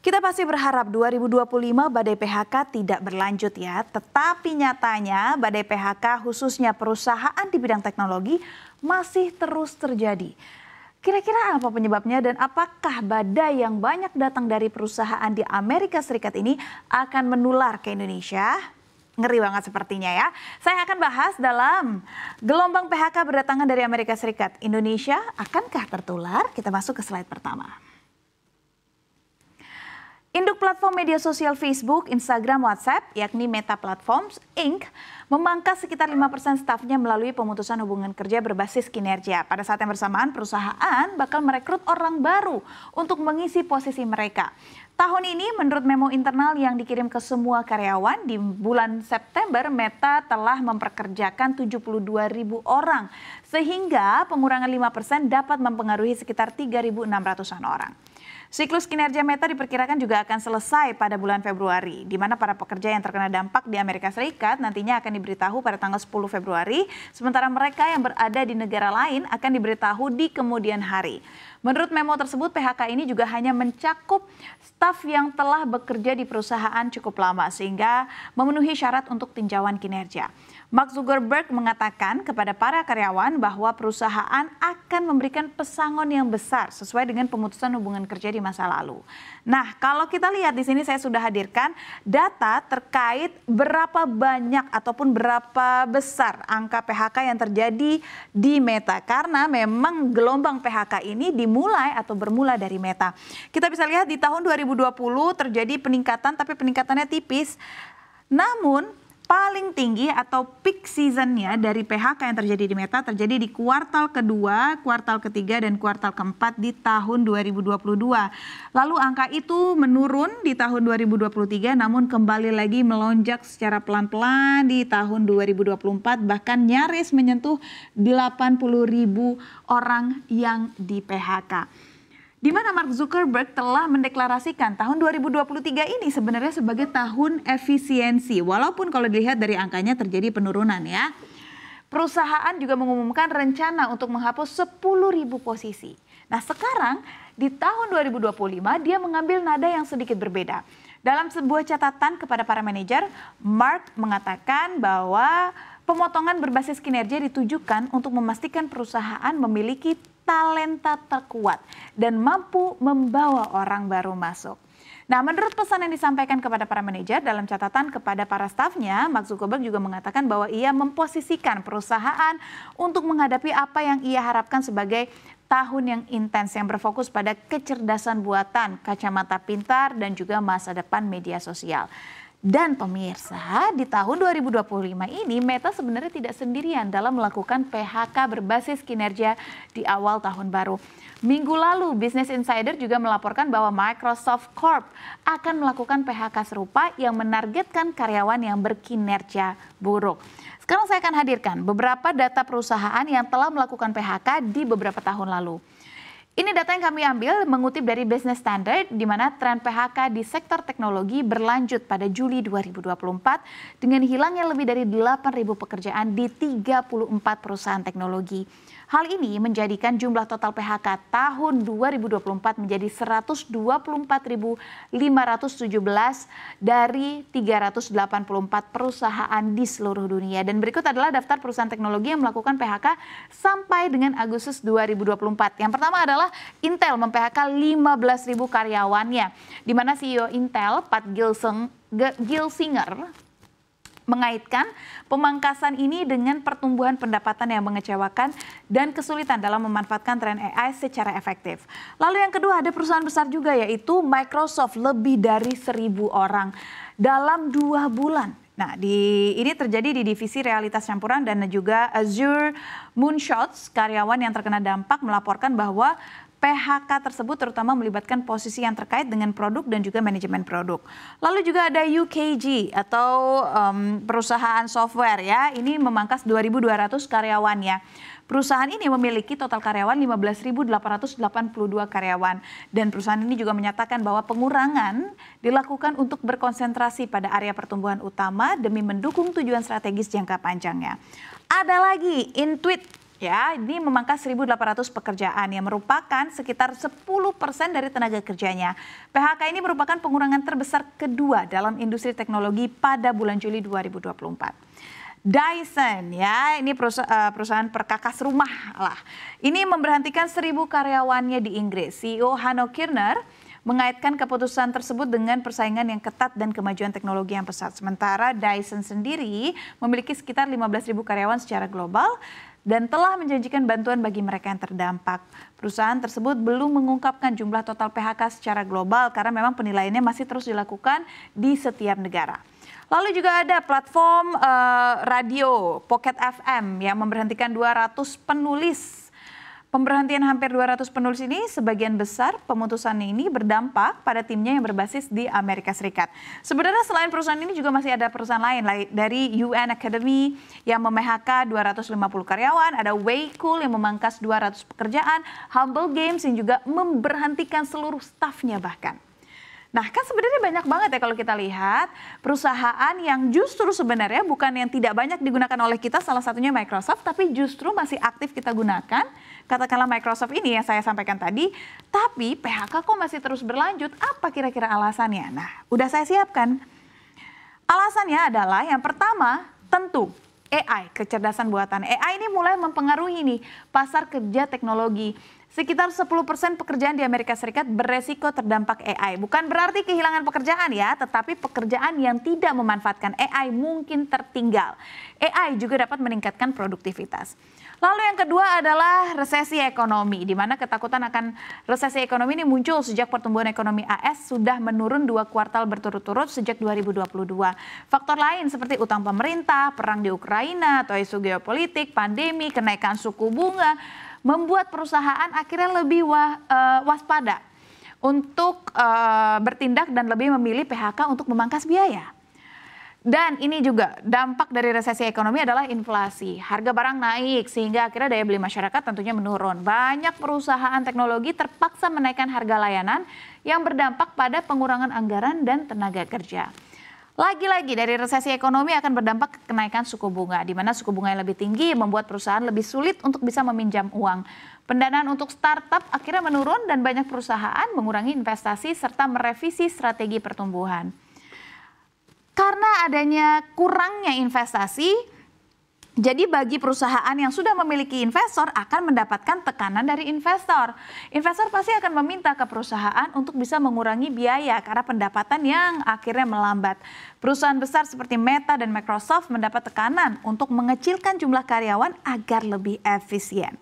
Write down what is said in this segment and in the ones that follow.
Kita pasti berharap 2025 badai PHK tidak berlanjut ya, tetapi nyatanya badai PHK khususnya perusahaan di bidang teknologi masih terus terjadi. Kira-kira apa penyebabnya dan apakah badai yang banyak datang dari perusahaan di Amerika Serikat ini akan menular ke Indonesia? Ngeri banget sepertinya ya. Saya akan bahas dalam gelombang PHK berdatangan dari Amerika Serikat. Indonesia akankah tertular? Kita masuk ke slide pertama. Induk platform media sosial Facebook, Instagram, WhatsApp, yakni Meta Platforms, Inc., memangkas sekitar 5% stafnya melalui pemutusan hubungan kerja berbasis kinerja. Pada saat yang bersamaan, perusahaan bakal merekrut orang baru untuk mengisi posisi mereka. Tahun ini, menurut memo internal yang dikirim ke semua karyawan, di bulan September, Meta telah memperkerjakan 72.000 orang, sehingga pengurangan 5% dapat mempengaruhi sekitar 3.600-an orang. Siklus kinerja Meta diperkirakan juga akan selesai pada bulan Februari, di mana para pekerja yang terkena dampak di Amerika Serikat nantinya akan diberitahu pada tanggal 10 Februari, sementara mereka yang berada di negara lain akan diberitahu di kemudian hari. Menurut memo tersebut, PHK ini juga hanya mencakup staf yang telah bekerja di perusahaan cukup lama, sehingga memenuhi syarat untuk tinjauan kinerja. Mark Zuckerberg mengatakan kepada para karyawan bahwa perusahaan akan memberikan pesangon yang besar sesuai dengan pemutusan hubungan kerja di masa lalu. Nah, kalau kita lihat di sini saya sudah hadirkan data terkait berapa banyak ataupun berapa besar angka PHK yang terjadi di Meta. Karena memang gelombang PHK ini dimulai atau bermula dari Meta. Kita bisa lihat di tahun 2020 terjadi peningkatan, tapi peningkatannya tipis. Namun paling tinggi atau peak seasonnya dari PHK yang terjadi di Meta terjadi di kuartal kedua, kuartal ketiga, dan kuartal keempat di tahun 2022. Lalu angka itu menurun di tahun 2023 namun kembali lagi melonjak secara pelan-pelan di tahun 2024 bahkan nyaris menyentuh 80.000 orang yang di PHK. Di mana Mark Zuckerberg telah mendeklarasikan tahun 2023 ini sebenarnya sebagai tahun efisiensi. Walaupun kalau dilihat dari angkanya terjadi penurunan ya. Perusahaan juga mengumumkan rencana untuk menghapus 10.000 posisi. Nah sekarang di tahun 2025 dia mengambil nada yang sedikit berbeda. Dalam sebuah catatan kepada para manajer, Mark mengatakan bahwa pemotongan berbasis kinerja ditujukan untuk memastikan perusahaan memiliki talenta terkuat dan mampu membawa orang baru masuk. Nah, menurut pesan yang disampaikan kepada para manajer dalam catatan kepada para stafnya, Mark Zuckerberg juga mengatakan bahwa ia memposisikan perusahaan untuk menghadapi apa yang ia harapkan sebagai tahun yang intens yang berfokus pada kecerdasan buatan, kacamata pintar, dan juga masa depan media sosial. Dan pemirsa, di tahun 2025 ini Meta sebenarnya tidak sendirian dalam melakukan PHK berbasis kinerja di awal tahun baru. Minggu lalu, Business Insider juga melaporkan bahwa Microsoft Corp akan melakukan PHK serupa yang menargetkan karyawan yang berkinerja buruk. Sekarang saya akan hadirkan beberapa data perusahaan yang telah melakukan PHK di beberapa tahun lalu. Ini data yang kami ambil mengutip dari Business Standard di mana tren PHK di sektor teknologi berlanjut pada Juli 2024 dengan hilangnya lebih dari 8.000 pekerjaan di 34 perusahaan teknologi. Hal ini menjadikan jumlah total PHK tahun 2024 menjadi 124.517 dari 384 perusahaan di seluruh dunia. Dan berikut adalah daftar perusahaan teknologi yang melakukan PHK sampai dengan Agustus 2024. Yang pertama adalah Intel mem-PHK 15.000 karyawannya, di mana CEO Intel, Pat Gelsinger, mengaitkan pemangkasan ini dengan pertumbuhan pendapatan yang mengecewakan dan kesulitan dalam memanfaatkan tren AI secara efektif. Lalu yang kedua ada perusahaan besar juga yaitu Microsoft, lebih dari 1.000 orang dalam 2 bulan. Nah, ini terjadi di divisi realitas campuran dan juga Azure Moonshots. Karyawan yang terkena dampak melaporkan bahwa PHK tersebut terutama melibatkan posisi yang terkait dengan produk dan juga manajemen produk. Lalu juga ada UKG atau perusahaan software ya, ini memangkas 2.200 karyawannya. Perusahaan ini memiliki total karyawan 15.882 karyawan dan perusahaan ini juga menyatakan bahwa pengurangan dilakukan untuk berkonsentrasi pada area pertumbuhan utama demi mendukung tujuan strategis jangka panjangnya. Ada lagi Intuit Ya, ini memangkas 1.800 pekerjaan yang merupakan sekitar 10% dari tenaga kerjanya. PHK ini merupakan pengurangan terbesar kedua dalam industri teknologi pada bulan Juli 2024. Dyson, ya, ini perusahaan perkakas rumah lah. Ini memberhentikan 1.000 karyawannya di Inggris. CEO Hanno Kirner mengaitkan keputusan tersebut dengan persaingan yang ketat dan kemajuan teknologi yang pesat. Sementara Dyson sendiri memiliki sekitar 15.000 karyawan secara global dan telah menjanjikan bantuan bagi mereka yang terdampak. Perusahaan tersebut belum mengungkapkan jumlah total PHK secara global karena memang penilaiannya masih terus dilakukan di setiap negara. Lalu juga ada platform radio Pocket FM yang memberhentikan 200 penulis. Pemberhentian hampir 200 penulis ini sebagian besar pemutusan ini berdampak pada timnya yang berbasis di Amerika Serikat. Sebenarnya selain perusahaan ini juga masih ada perusahaan lain dari UN Academy yang mem-PHK 250 karyawan, ada Waycool yang memangkas 200 pekerjaan, Humble Games yang juga memberhentikan seluruh stafnya bahkan. Nah, kan sebenarnya banyak banget ya kalau kita lihat perusahaan yang justru sebenarnya bukan yang tidak banyak digunakan oleh kita, salah satunya Microsoft, tapi justru masih aktif kita gunakan. Katakanlah Microsoft ini yang saya sampaikan tadi, tapi PHK kok masih terus berlanjut, apa kira-kira alasannya? Nah, udah saya siapkan. Alasannya adalah yang pertama, tentu AI, kecerdasan buatan. AI ini mulai mempengaruhi nih pasar kerja teknologi. Sekitar 10% pekerjaan di Amerika Serikat beresiko terdampak AI. Bukan berarti kehilangan pekerjaan ya, tetapi pekerjaan yang tidak memanfaatkan AI mungkin tertinggal. AI juga dapat meningkatkan produktivitas. Lalu yang kedua adalah resesi ekonomi, di mana ketakutan akan resesi ekonomi ini muncul sejak pertumbuhan ekonomi AS sudah menurun 2 kuartal berturut-turut sejak 2022. Faktor lain seperti utang pemerintah, perang di Ukraina, atau isu geopolitik, pandemi, kenaikan suku bunga, membuat perusahaan akhirnya lebih waspada untuk bertindak dan lebih memilih PHK untuk memangkas biaya. Dan ini juga dampak dari resesi ekonomi adalah inflasi. Harga barang naik sehingga akhirnya daya beli masyarakat tentunya menurun. Banyak perusahaan teknologi terpaksa menaikkan harga layanan yang berdampak pada pengurangan anggaran dan tenaga kerja. Lagi-lagi dari resesi ekonomi akan berdampak ke kenaikan suku bunga, di mana suku bunga yang lebih tinggi membuat perusahaan lebih sulit untuk bisa meminjam uang. Pendanaan untuk startup akhirnya menurun dan banyak perusahaan mengurangi investasi serta merevisi strategi pertumbuhan. Karena adanya kurangnya investasi, jadi bagi perusahaan yang sudah memiliki investor akan mendapatkan tekanan dari investor. Investor pasti akan meminta ke perusahaan untuk bisa mengurangi biaya karena pendapatan yang akhirnya melambat. Perusahaan besar seperti Meta dan Microsoft mendapat tekanan untuk mengecilkan jumlah karyawan agar lebih efisien.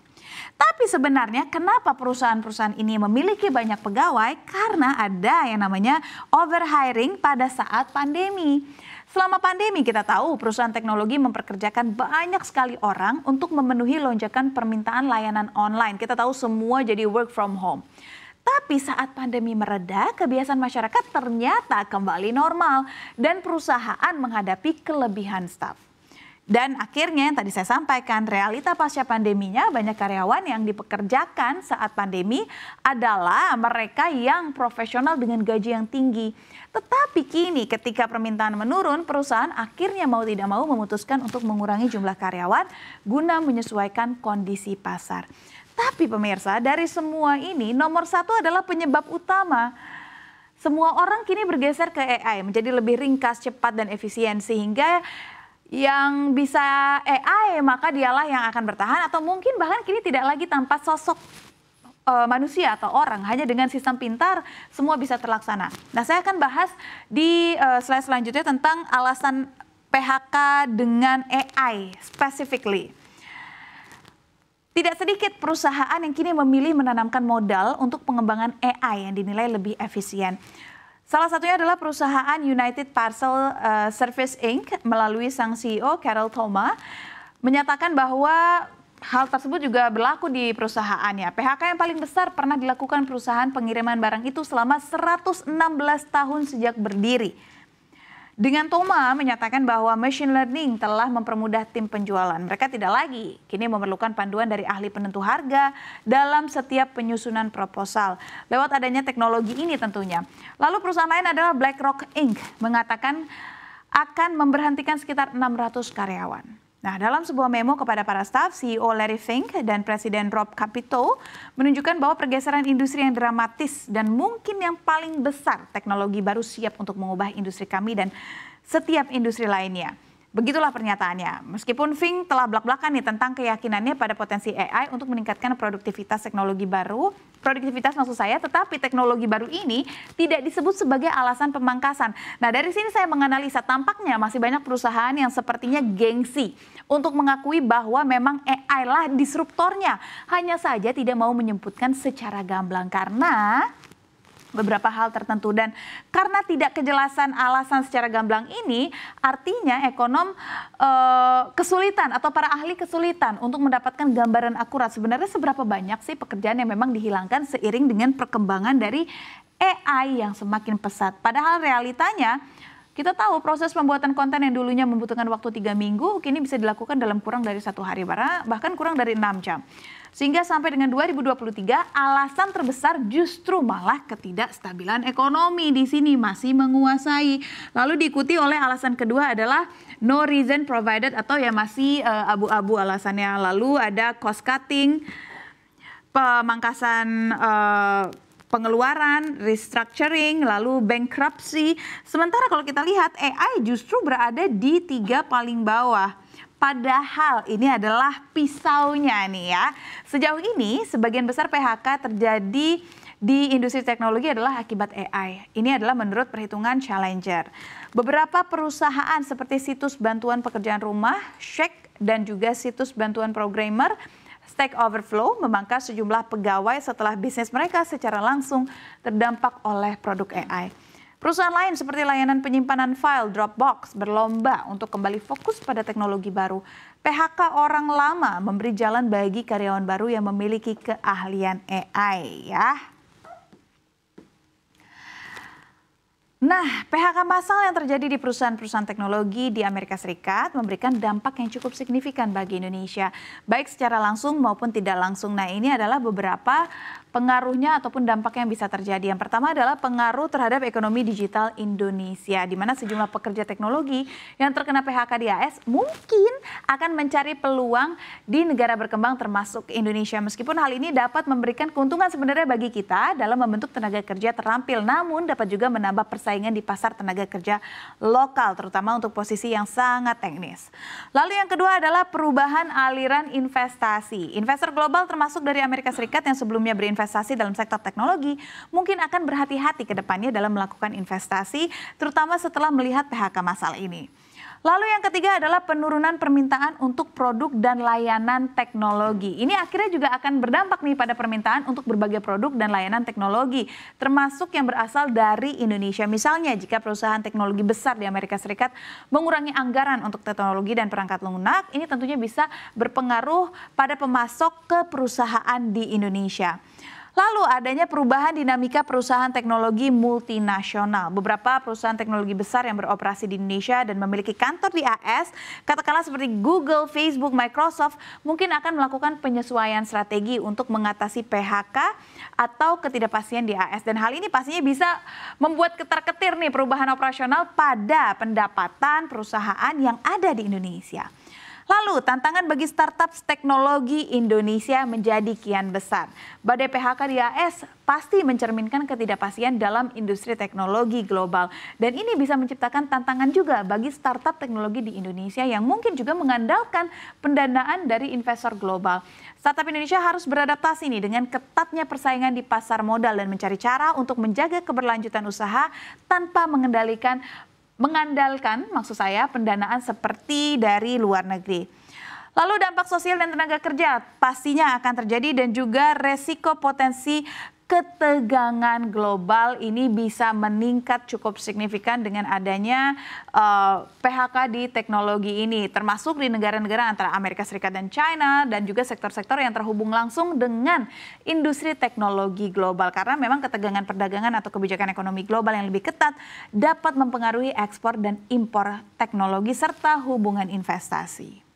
Tapi sebenarnya kenapa perusahaan-perusahaan ini memiliki banyak pegawai? Karena ada yang namanya overhiring pada saat pandemi. Selama pandemi kita tahu perusahaan teknologi memperkerjakan banyak sekali orang untuk memenuhi lonjakan permintaan layanan online. Kita tahu semua jadi work from home. Tapi saat pandemi mereda, kebiasaan masyarakat ternyata kembali normal dan perusahaan menghadapi kelebihan staf. Dan akhirnya yang tadi saya sampaikan, realita pasca pandeminya banyak karyawan yang dipekerjakan saat pandemi adalah mereka yang profesional dengan gaji yang tinggi. Tetapi kini ketika permintaan menurun, perusahaan akhirnya mau tidak mau memutuskan untuk mengurangi jumlah karyawan guna menyesuaikan kondisi pasar. Tapi pemirsa, dari semua ini nomor satu adalah penyebab utama. Semua orang kini bergeser ke AI menjadi lebih ringkas, cepat, dan efisien sehingga yang bisa AI maka dialah yang akan bertahan atau mungkin bahkan kini tidak lagi tanpa sosok manusia atau orang, hanya dengan sistem pintar semua bisa terlaksana. Nah, saya akan bahas di slide selanjutnya tentang alasan PHK dengan AI specifically. Tidak sedikit perusahaan yang kini memilih menanamkan modal untuk pengembangan AI yang dinilai lebih efisien. Salah satunya adalah perusahaan United Parcel Service Inc. melalui sang CEO Carol Thoma menyatakan bahwa hal tersebut juga berlaku di perusahaannya. PHK yang paling besar pernah dilakukan perusahaan pengiriman barang itu selama 116 tahun sejak berdiri. Dengan Thoma menyatakan bahwa machine learning telah mempermudah tim penjualan. Mereka tidak lagi kini memerlukan panduan dari ahli penentu harga dalam setiap penyusunan proposal. Lewat adanya teknologi ini tentunya. Lalu perusahaan lain adalah BlackRock Inc. mengatakan akan memberhentikan sekitar 600 karyawan. Nah, dalam sebuah memo kepada para staf, CEO Larry Fink dan Presiden Rob Kapito menunjukkan bahwa pergeseran industri yang dramatis dan mungkin yang paling besar, teknologi baru siap untuk mengubah industri kami dan setiap industri lainnya. Begitulah pernyataannya. Meskipun Fink telah belak-belakan nih tentang keyakinannya pada potensi AI untuk meningkatkan produktivitas teknologi baru, tetapi teknologi baru ini tidak disebut sebagai alasan pemangkasan. Nah, dari sini saya menganalisa tampaknya masih banyak perusahaan yang sepertinya gengsi untuk mengakui bahwa memang AI lah disruptornya. Hanya saja tidak mau menyebutkan secara gamblang karena beberapa hal tertentu, dan karena tidak kejelasan alasan secara gamblang ini, artinya ekonom kesulitan atau para ahli kesulitan untuk mendapatkan gambaran akurat sebenarnya seberapa banyak sih pekerjaan yang memang dihilangkan seiring dengan perkembangan dari AI yang semakin pesat. Padahal realitanya kita tahu proses pembuatan konten yang dulunya membutuhkan waktu 3 minggu, kini bisa dilakukan dalam kurang dari 1 hari, bahkan kurang dari 6 jam. Sehingga sampai dengan 2023, alasan terbesar justru malah ketidakstabilan ekonomi di sini masih menguasai. Lalu diikuti oleh alasan kedua adalah no reason provided atau ya masih abu-abu alasannya. Lalu ada cost cutting, pemangkasan pengeluaran, restructuring, lalu bankruptcy. Sementara kalau kita lihat AI justru berada di 3 paling bawah. Padahal ini adalah pisaunya nih ya. Sejauh ini sebagian besar PHK terjadi di industri teknologi adalah akibat AI. Ini adalah menurut perhitungan Challenger. Beberapa perusahaan seperti situs bantuan pekerjaan rumah, Shake, dan juga situs bantuan programmer, Stack Overflow, memangkas sejumlah pegawai setelah bisnis mereka secara langsung terdampak oleh produk AI. Perusahaan lain seperti layanan penyimpanan file Dropbox berlomba untuk kembali fokus pada teknologi baru. PHK orang lama memberi jalan bagi karyawan baru yang memiliki keahlian AI ya. Nah, PHK massal yang terjadi di perusahaan-perusahaan teknologi di Amerika Serikat memberikan dampak yang cukup signifikan bagi Indonesia, baik secara langsung maupun tidak langsung. Nah, ini adalah beberapa pengaruhnya ataupun dampak yang bisa terjadi. Yang pertama adalah pengaruh terhadap ekonomi digital Indonesia, di mana sejumlah pekerja teknologi yang terkena PHK di AS mungkin akan mencari peluang di negara berkembang termasuk Indonesia. Meskipun hal ini dapat memberikan keuntungan sebenarnya bagi kita dalam membentuk tenaga kerja terampil, namun dapat juga menambah persaingan di pasar tenaga kerja lokal, terutama untuk posisi yang sangat teknis. Lalu yang kedua adalah perubahan aliran investasi. Investor global termasuk dari Amerika Serikat yang sebelumnya berinvestasi dalam sektor teknologi mungkin akan berhati-hati ke depannya dalam melakukan investasi, terutama setelah melihat PHK massal ini. Lalu yang ketiga adalah penurunan permintaan untuk produk dan layanan teknologi. Ini akhirnya juga akan berdampak nih pada permintaan untuk berbagai produk dan layanan teknologi, termasuk yang berasal dari Indonesia. Misalnya jika perusahaan teknologi besar di Amerika Serikat mengurangi anggaran untuk teknologi dan perangkat lunak, ini tentunya bisa berpengaruh pada pemasok ke perusahaan di Indonesia. Lalu adanya perubahan dinamika perusahaan teknologi multinasional. Beberapa perusahaan teknologi besar yang beroperasi di Indonesia dan memiliki kantor di AS, katakanlah seperti Google, Facebook, Microsoft, mungkin akan melakukan penyesuaian strategi untuk mengatasi PHK atau ketidakpastian di AS. Dan hal ini pastinya bisa membuat ketar-ketir nih perubahan operasional pada pendapatan perusahaan yang ada di Indonesia. Lalu tantangan bagi startup teknologi Indonesia menjadi kian besar. Badai PHK di AS pasti mencerminkan ketidakpastian dalam industri teknologi global. Dan ini bisa menciptakan tantangan juga bagi startup teknologi di Indonesia yang mungkin juga mengandalkan pendanaan dari investor global. Startup Indonesia harus beradaptasi nih dengan ketatnya persaingan di pasar modal dan mencari cara untuk menjaga keberlanjutan usaha tanpa mengandalkan maksud saya pendanaan seperti dari luar negeri. Lalu dampak sosial dan tenaga kerja pastinya akan terjadi dan juga resiko potensi ketegangan global ini bisa meningkat cukup signifikan dengan adanya PHK di teknologi ini, termasuk di negara-negara antara Amerika Serikat dan China dan juga sektor-sektor yang terhubung langsung dengan industri teknologi global. Karena memang ketegangan perdagangan atau kebijakan ekonomi global yang lebih ketat dapat mempengaruhi ekspor dan impor teknologi serta hubungan investasi.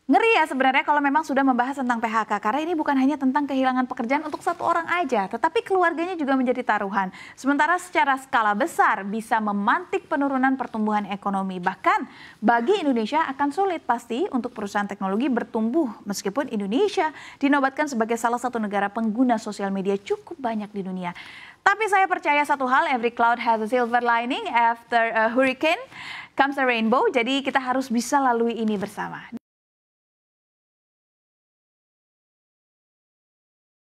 Ngeri ya sebenarnya kalau memang sudah membahas tentang PHK, karena ini bukan hanya tentang kehilangan pekerjaan untuk satu orang aja, tetapi keluarganya juga menjadi taruhan. Sementara secara skala besar bisa memantik penurunan pertumbuhan ekonomi. Bahkan bagi Indonesia akan sulit pasti untuk perusahaan teknologi bertumbuh meskipun Indonesia dinobatkan sebagai salah satu negara pengguna sosial media cukup banyak di dunia. Tapi saya percaya satu hal, every cloud has a silver lining, after a hurricane comes a rainbow. Jadi kita harus bisa lalui ini bersama.